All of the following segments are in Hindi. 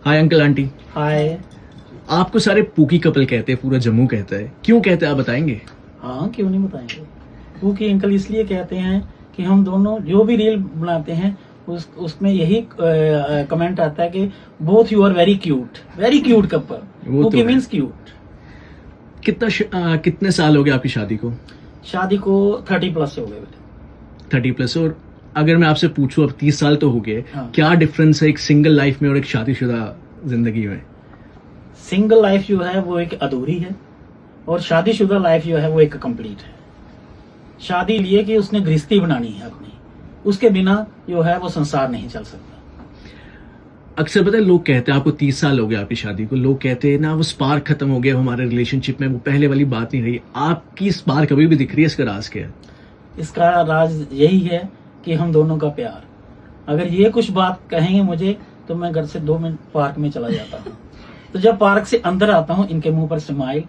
Hi uncle aunty. हाय। आपको सारे पूकी कपल कहते हैं, पूरा जम्मू कहता है, क्यों कहते हैं आप बताएंगे? हाँ, क्यों नहीं बताएंगे। क्योंकि अंकल इसलिए कहते हैं कि हम दोनों जो भी रील बनाते हैं उसमें यही कमेंट आता है कि both you are very cute couple. Pookie means cute. कितने साल हो गए आपकी शादी को? शादी को 30+ हो गए बेटे। 30+। और अगर मैं आपसे पूछूं, अब 30 साल तो हो गए, हाँ। क्या डिफरेंस है एक सिंगल लाइफ में और एक शादीशुदा जिंदगी में? सिंगल लाइफ जो है वो एक अधूरी है और शादीशुदा लाइफ जो है वो एक कंप्लीट है। शादी लिए कि उसने गृहस्थी बनानी है अपनी, उसके बिना जो है वो संसार नहीं चल सकता। अक्सर पता है लोग कहते हैं, आपको 30 साल हो गए आपकी शादी को, लोग कहते हैं ना वो स्पार्क खत्म हो गया हमारे रिलेशनशिप में, वो पहले वाली बात नहीं रही। आपकी स्पार्क अभी भी दिख रही है, इसका राज क्या है? इसका राज यही है कि हम दोनों का प्यार। अगर ये कुछ बात कहेंगे मुझे तो मैं घर से 2 मिनट पार्क में चला जाता हूँ। तो जब पार्क से अंदर आता हूँ, इनके मुंह पर स्माइल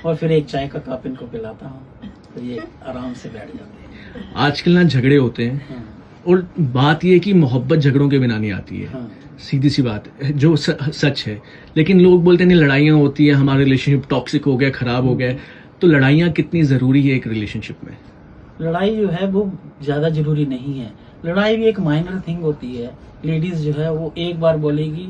और फिर एक चाय का कप इनको पिलाता हूँ, तो ये आराम से बैठ जाते हैं। आजकल ना झगड़े होते हैं। हाँ। और बात ये है कि मोहब्बत झगड़ों के बिना नहीं आती है। हाँ। सीधी सी बात है, जो सच है। लेकिन लोग बोलते हैं नहीं, लड़ाइयाँ होती है, हमारा रिलेशनशिप टॉक्सिक हो गया, खराब हो गया। तो लड़ाइयाँ कितनी जरूरी है एक रिलेशनशिप में? लड़ाई जो है वो ज्यादा जरूरी नहीं है। लड़ाई भी एक माइनर थिंग होती है। लेडीज जो है वो एक बार बोलेगी,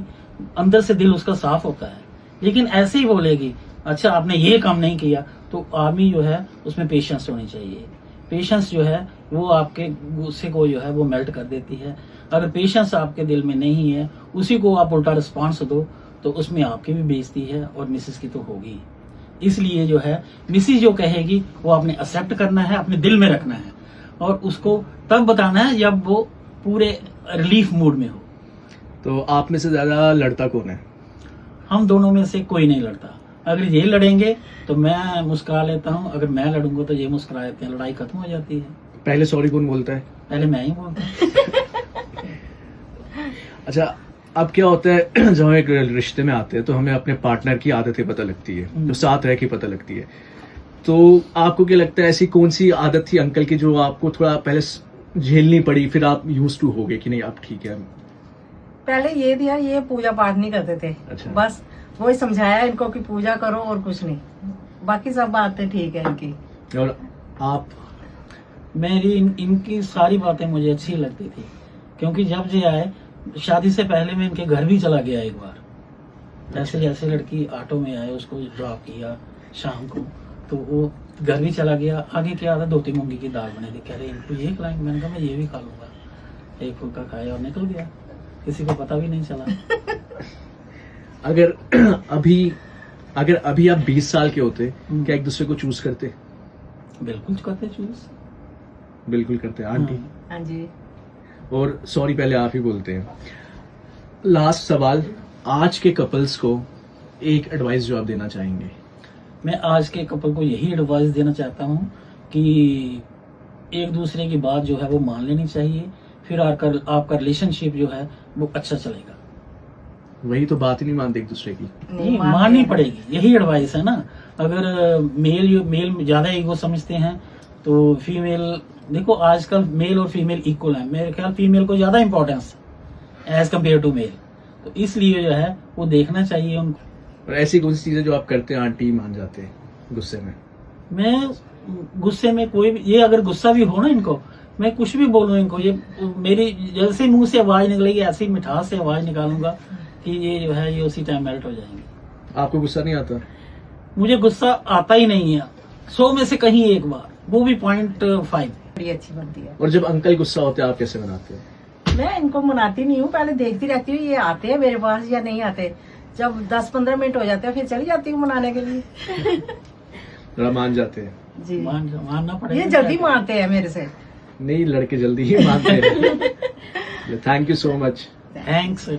अंदर से दिल उसका साफ होता है, लेकिन ऐसे ही बोलेगी अच्छा आपने ये काम नहीं किया। तो आदमी जो है उसमें पेशेंस होनी चाहिए। पेशेंस जो है वो आपके गुस्से को जो है वो मेल्ट कर देती है। अगर पेशेंस आपके दिल में नहीं है, उसी को आप उल्टा रिस्पॉन्स दो, तो उसमें आपकी भी बेइज्जती है और मिसेस की तो होगी। इसलिए जो है मिसेस जो कहेगी वो आपने एक्सेप्ट करना है, अपने दिल में रखना है और उसको तब बताना है जब वो पूरे रिलीफ मूड में हो। तो आप में से ज्यादा लड़ता कौन है? हम दोनों में से कोई नहीं लड़ता। अगर ये लड़ेंगे तो मैं मुस्कुरा लेता हूँ, अगर मैं लड़ूंगा तो ये मुस्कुरा लेते हैं, लड़ाई खत्म हो जाती है। पहले सॉरी कौन बोलता है? पहले मैं ही बोलता हूँ। अच्छा, अब क्या होता है जब हम एक रिश्ते में आते हैं तो हमें अपने पार्टनर की आदतें पता लगती है, जो साथ रह के पता लगती है। तो आपको क्या लगता है ऐसी कौन सी आदत थी अंकल की जो आपको थोड़ा पहले झेलनी पड़ी, फिर आप यूज टू हो गए कि नहीं आप ठीक है? पहले ये दिया, ये पूजा पाठ नहीं करते थे। अच्छा। बस वही समझाया इनको कि पूजा करो और कुछ नहीं, बाकी सब बातें ठीक है इनकी। और आप? मेरी इनकी सारी बातें मुझे अच्छी लगती थी, क्योंकि जब ये आए शादी से पहले मैं इनके घर भी चला गया एक बार। ऐसे जैसे लड़की ऑटो में आए, उसको ड्रॉप किया शाम को, तो वो घर भी चला गया। आगे क्या था, 2-3 मूंगी की दाल बने थी, कह रहे इनको ये खिलाएंगे। मैंने कहा मैं ये भी खा लूंगा। एक फुल्का खाया और निकल गया, किसी को पता भी नहीं चला। अगर अभी आप 20 साल के होते, क्या एक दूसरे को चूज करते? बिल्कुल करते चूज। बिल्कुल करते आंटी। हाँ जी। और सॉरी पहले आप ही बोलते हैं। लास्ट सवाल, आज के कपल्स को एक एडवाइस जो आप देना चाहेंगे? मैं आज के कपल को यही एडवाइस देना चाहता हूँ कि एक दूसरे की बात जो है वो मान लेनी चाहिए, फिर आपका रिलेशनशिप जो है वो अच्छा चलेगा। वही तो बात ही नहीं मानते एक दूसरे की। नहीं माननी पड़ेगी, यही एडवाइस है ना। अगर मेल ज्यादा ईगो समझते हैं तो फीमेल, देखो आजकल मेल और फीमेल इक्वल है। मेरे ख्याल फीमेल को ज्यादा importance as compare to male, तो इसलिए जो है वो देखना चाहिए उनको। और ऐसी कौन सी चीजें जो आप करते हैं आंटी मान जाते हैं गुस्से में? मैं गुस्से में कोई भी, ये अगर गुस्सा भी हो ना इनको, मैं कुछ भी बोलूं इनको, ये मेरी जैसे मुंह से आवाज निकलेगी ऐसी मिठास से आवाज निकालूंगा कि ये जो है ये उसी टाइम मेल्ट हो जाएंगे। आपको गुस्सा नहीं आता? मुझे गुस्सा आता ही नहीं है, 100 में से कहीं एक बार, वो भी 0.5। बड़ी अच्छी बनती है। और जब अंकल गुस्सा होते हैं आप कैसे मनाते हैं? मैं इनको मनाती नहीं हूँ, पहले देखती रहती हूँ ये आते हैं मेरे पास या नहीं आते। जब 10-15 मिनट हो जाते हैं फिर चली जाती हूँ मनाने के लिए। थोड़ा मान जाते हैं? जी, मानना पड़ेगा। ये जल्दी मानते हैं मेरे से। नहीं, लड़के जल्दी ही मानते हैं। Thank you so much. Thanks.